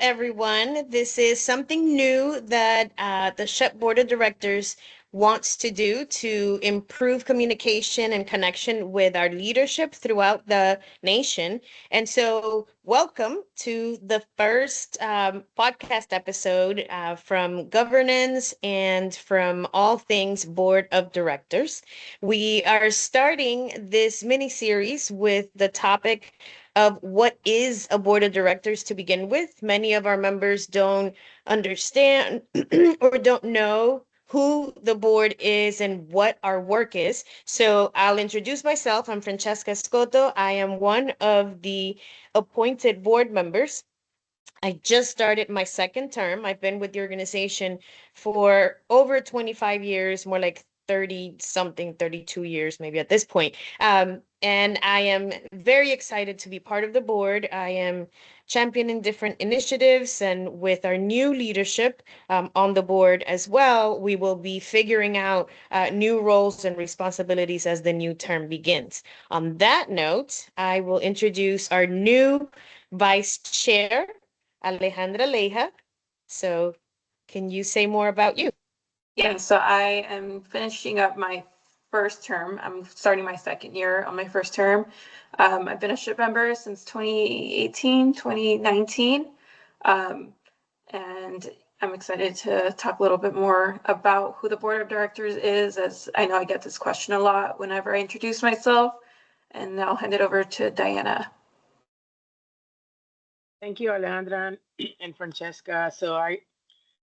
everyone. This is something new that the SHPE Board of Directors wants to do to improve communication and connection with our leadership throughout the nation. And so, welcome to the first podcast episode from governance and from all things Board of Directors. We are starting this mini series with the topic of what is a board of directors to begin with. Many of our members don't understand or don't know who the board is and what our work is. So I'll introduce myself. I'm Francesca Scotto. I am one of the appointed board members. I just started my second term. I've been with the organization for over 25 years, more like 30 something, 32 years maybe at this point. And I am very excited to be part of the board. I am championing different initiatives, and with our new leadership on the board as well, we will be figuring out new roles and responsibilities as the new term begins. On that note, I will introduce our new vice chair, Alejandra Leija. So can you say more about you? Yeah, so I am finishing up my first term. I'm starting my second year on my first term. I've been a SHPE member since 2018, 2019. And I'm excited to talk a little bit more about who the board of directors is, as I know I get this question a lot whenever I introduce myself. And I'll hand it over to Diana. Thank you, Alejandra and Francesca.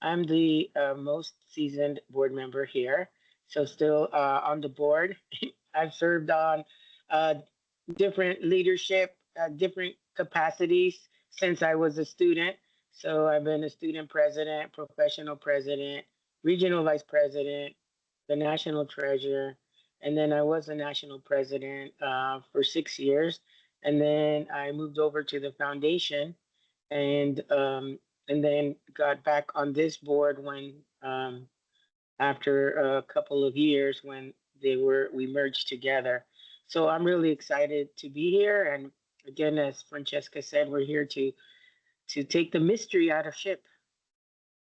I'm the most seasoned board member here, so still on the board. I've served on uh, different leadership, different capacities since I was a student. So I've been a student president, professional president, regional vice president, the national treasurer, and then I was a national president for 6 years. And then I moved over to the foundation and um, and then got back on this board when after a couple of years when we merged together. So I'm really excited to be here. And again, as Francesca said, we're here to take the mystery out of SHPE.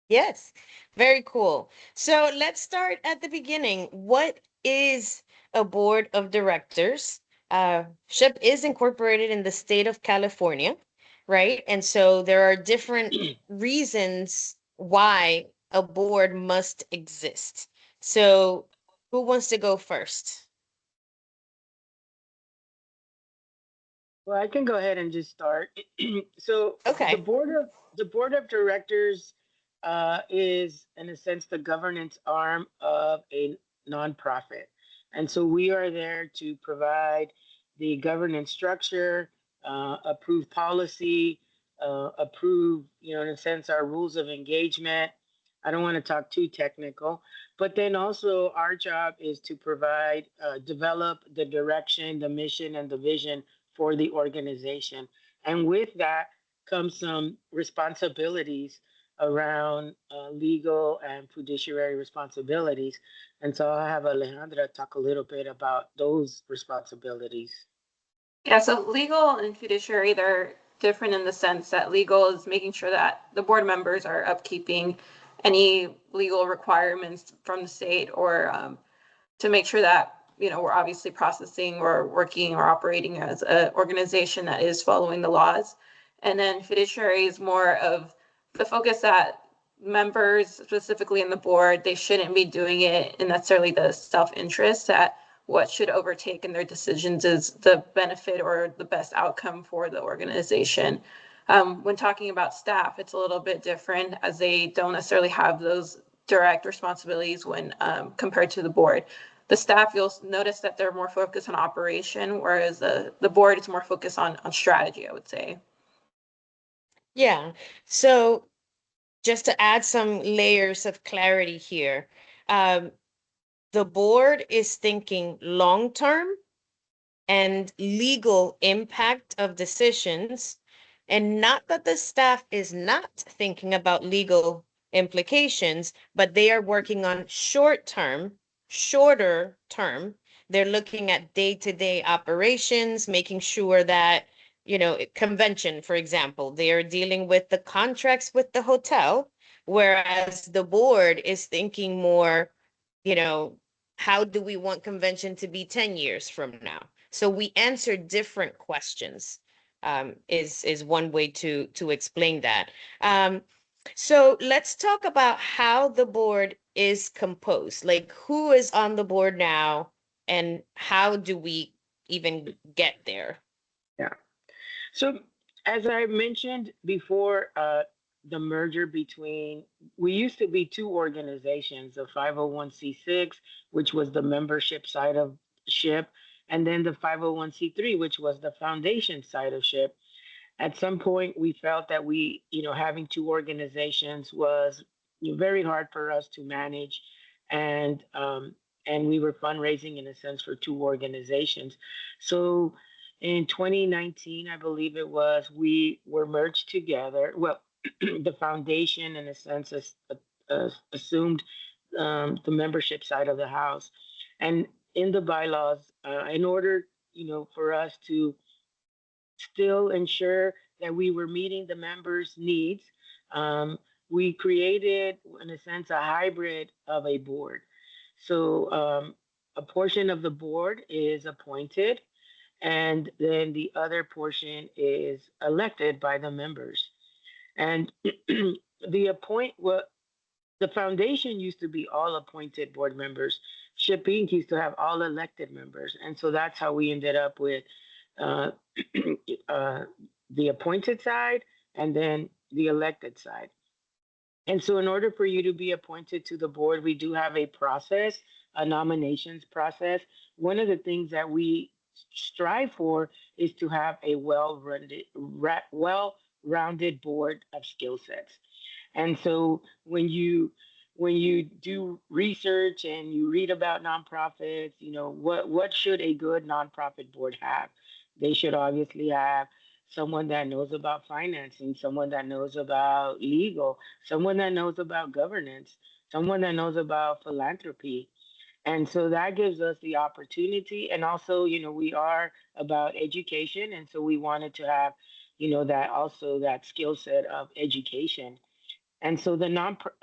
Yes, very cool. So let's start at the beginning. What is a board of directors? SHPE is incorporated in the state of California, right? And so there are different reasons why a board must exist. So who wants to go first? Well, I can go ahead and just start. So the Okay. board of directors is, in a sense, the governance arm of a nonprofit, and so we are there to provide the governance structure, approve policy, approve, in a sense, our rules of engagement. I don't want to talk too technical, but then also our job is to provide, develop the direction, the mission, and the vision for the organization. And with that comes some responsibilities around legal and fiduciary responsibilities. And so I'll have Alejandra talk a little bit about those responsibilities. Yeah, so legal and fiduciary, they're different in the sense that legal is making sure that the board members are upkeeping any legal requirements from the state, or to make sure that, we're obviously processing or working or operating as an organization that is following the laws. And then fiduciary is more of the focus that members, specifically in the board, they shouldn't be doing it in necessarily the self-interest, that what should overtake in their decisions is the benefit or the best outcome for the organization. When talking about staff, it's a little bit different, as they don't necessarily have those direct responsibilities when compared to the board. The staff, you'll notice that they're more focused on operation, whereas the board is more focused on strategy, I would say. Yeah. So just to add some layers of clarity here, um, the board is thinking long term and legal impact of decisions, and not that the staff is not thinking about legal implications, but they are working on shorter term. They're looking at day-to-day operations, making sure that convention, for example, they are dealing with the contracts with the hotel, whereas the board is thinking more, how do we want convention to be 10 years from now? So we answer different questions, is one way to explain that. So let's talk about how the board is composed. Like, who is on the board now, and how do we even get there? Yeah. So, as I mentioned before, the merger between, we used to be two organizations, the 501c6, which was the membership side of SHIP, and then the 501c3, which was the foundation side of SHIP. At some point, we felt that having two organizations was very hard for us to manage, and we were fundraising in a sense for two organizations. So in 2019, I believe it was, we were merged together. Well, the foundation, in a sense, assumed the membership side of the house, and in the bylaws, in order, for us to still ensure that we were meeting the members' needs. We created, in a sense, a hybrid of a board. So a portion of the board is appointed, and then the other portion is elected by the members. And the foundation used to be all appointed board members. SHPE used to have all elected members, and so that's how we ended up with uh, uh, the appointed side and then the elected side. And so, in order for you to be appointed to the board, we do have a process, a nominations process. One of the things that we strive for is to have a well-rounded board of skill sets. And so, when you do research and you read about nonprofits, what should a good nonprofit board have? They should obviously have someone that knows about financing, someone that knows about legal, someone that knows about governance, someone that knows about philanthropy. And so that gives us the opportunity. And also, we are about education. And so we wanted to have, that also that skill set of education. And so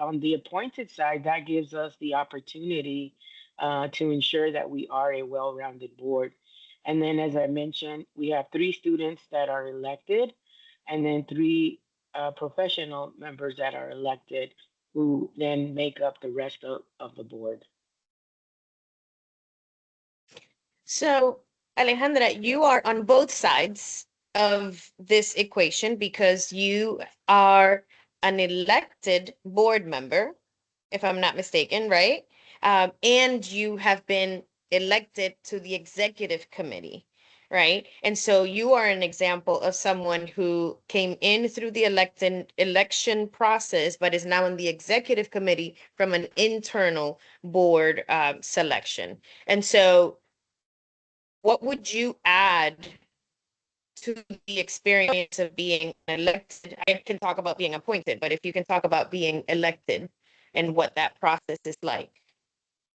on the appointed side, that gives us the opportunity to ensure that we are a well-rounded board. And then, as I mentioned, we have three students that are elected, and then three professional members that are elected, who then make up the rest of the board. So, Alejandra, you are on both sides of this equation because you are an elected board member, if I'm not mistaken, right? And you have been elected to the executive committee, right? And so you are an example of someone who came in through the election process, but is now in the executive committee from an internal board selection. And so what would you add to the experience of being elected? I can talk about being appointed, but if you can talk about being elected and what that process is like.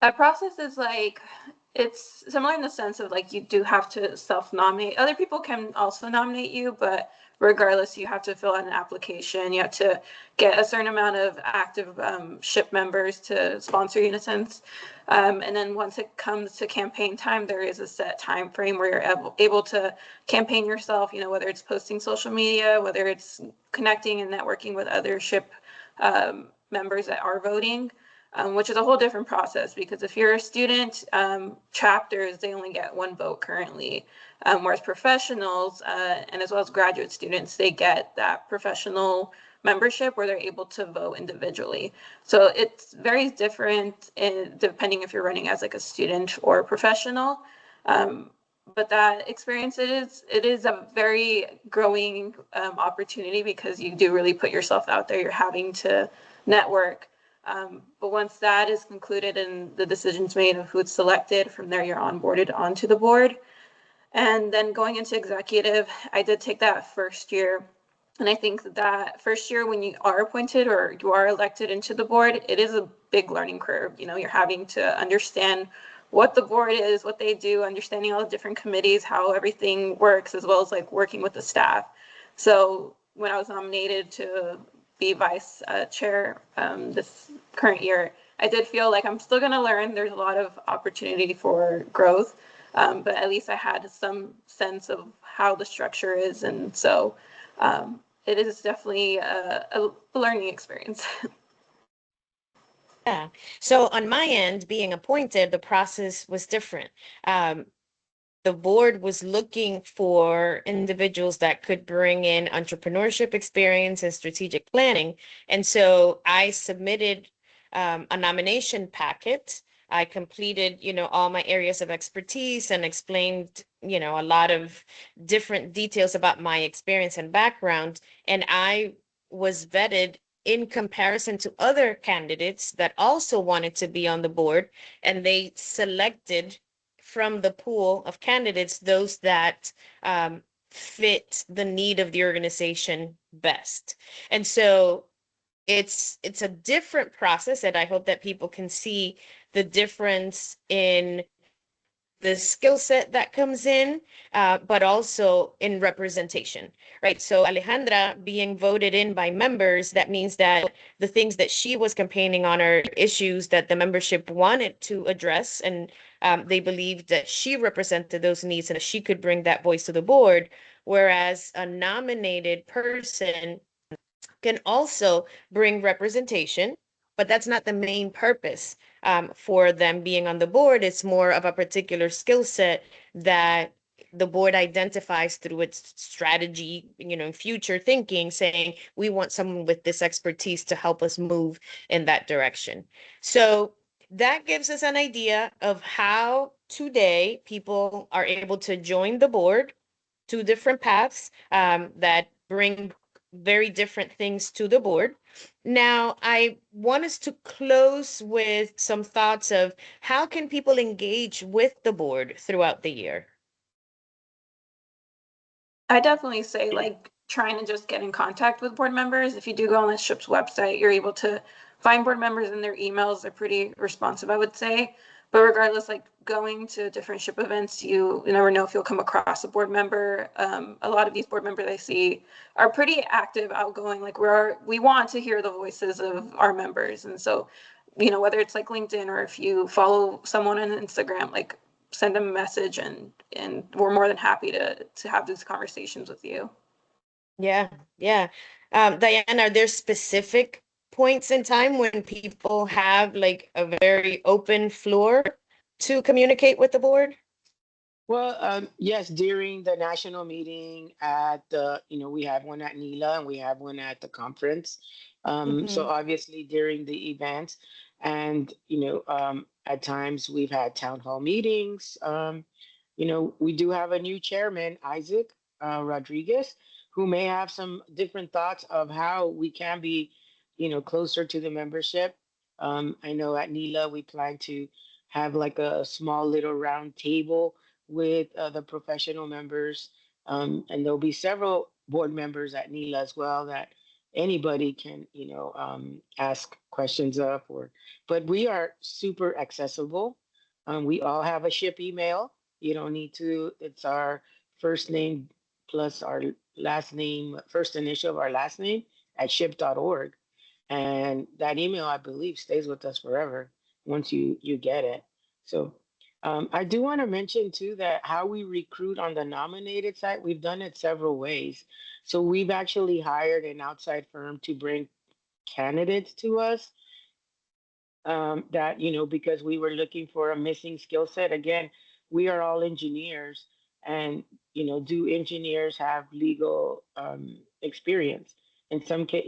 That process is like, it's similar in the sense of like you do have to self-nominate. Other people can also nominate you, but regardless, you have to fill out an application. You have to get a certain amount of active SHIP members to sponsor you in a sense. And then once it comes to campaign time, there is a set time frame where you're able to campaign yourself, whether it's posting social media, whether it's connecting and networking with other SHIP members that are voting. Which is a whole different process, because if you're a student, chapters, they only get one vote currently, whereas professionals and as well as graduate students, they get that professional membership where they're able to vote individually. So it's very different depending if you're running as like a student or a professional. But that experience, it is a very growing opportunity, because you do really put yourself out there. You're having to network. But once that is concluded and the decision's made of who's selected, from there you're onboarded onto the board. And then going into executive, I did take that first year. And I think that first year when you are appointed or you are elected into the board, it is a big learning curve. You're having to understand what the board is, what they do, understanding all the different committees, how everything works, as well as like working with the staff. So when I was nominated to be vice chair this current year, I did feel like I'm still going to learn. There's a lot of opportunity for growth, but at least I had some sense of how the structure is, and so it is definitely a learning experience. Yeah. So on my end, being appointed, the process was different. Um, the board was looking for individuals that could bring in entrepreneurship experience and strategic planning. And so I submitted a nomination packet. I completed, all my areas of expertise and explained, a lot of different details about my experience and background. And I was vetted in comparison to other candidates that also wanted to be on the board, and they selected from the pool of candidates those that fit the need of the organization best. And so it's a different process, and I hope that people can see the difference in the skill set that comes in, but also in representation, right? So Alejandra being voted in by members, that means that the things that she was campaigning on are issues that the membership wanted to address, and they believed that she represented those needs and that she could bring that voice to the board. Whereas a nominated person can also bring representation, but that's not the main purpose for them being on the board. It's more of a particular skill set that the board identifies through its strategy, future thinking, saying we want someone with this expertise to help us move in that direction. So that gives us an idea of how today people are able to join the board, two different paths that bring very different things to the board. Now, I want us to close with some thoughts of how can people engage with the board throughout the year? I definitely say like trying to just get in contact with board members. If you do go on the SHP's website, you're able to find board members in their emails. They're pretty responsive, I would say. But regardless, like going to different SHPE events, you never know if you'll come across a board member. A lot of these board members I see are pretty active, outgoing. Like we want to hear the voices of our members, and so whether it's like LinkedIn or if you follow someone on Instagram, like send them a message, and we're more than happy to have these conversations with you. Yeah, yeah. Diane, are there specific points in time when people have like a very open floor to communicate with the board? Well, yes, during the national meeting at the, we have one at NILA and we have one at the conference. So Mhm. obviously during the events, and, at times we've had town hall meetings. We do have a new chairman, Isaac Rodriguez, who may have some different thoughts of how we can be, closer to the membership. I know at NILA we plan to have like a small little round table with the professional members. And there'll be several board members at NILA as well that anybody can, ask questions of. But we are super accessible. We all have a ship email. You don't need to, it's our first name plus our last name, first initial of our last name at ship.org. And that email, I believe, stays with us forever once you get it. So I do want to mention too that how we recruit on the nominated side, we've done it several ways. So we've actually hired an outside firm to bring candidates to us, that, because we were looking for a missing skill set. Again, we are all engineers, and, do engineers have legal experience? In some case,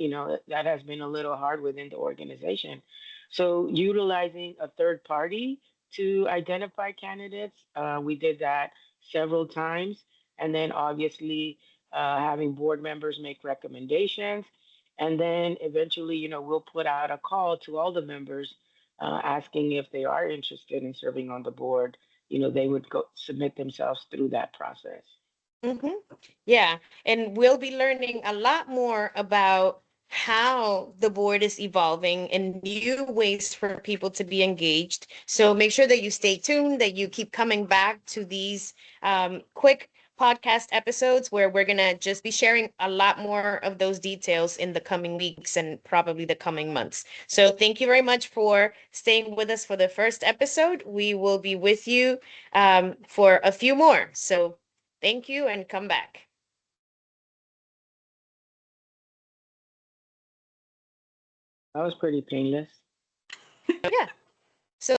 that has been a little hard within the organization. So utilizing a third party to identify candidates, we did that several times. And then obviously having board members make recommendations. And then eventually, we'll put out a call to all the members, asking if they are interested in serving on the board. They would go submit themselves through that process. Hmm. Yeah, and we'll be learning a lot more about how the board is evolving and new ways for people to be engaged. So make sure that you stay tuned, that you keep coming back to these quick podcast episodes where we're going to just be sharing a lot more of those details in the coming weeks and probably the coming months. So thank you very much for staying with us for the first episode. We will be with you for a few more. So thank you and come back. That was pretty painless. Yeah. So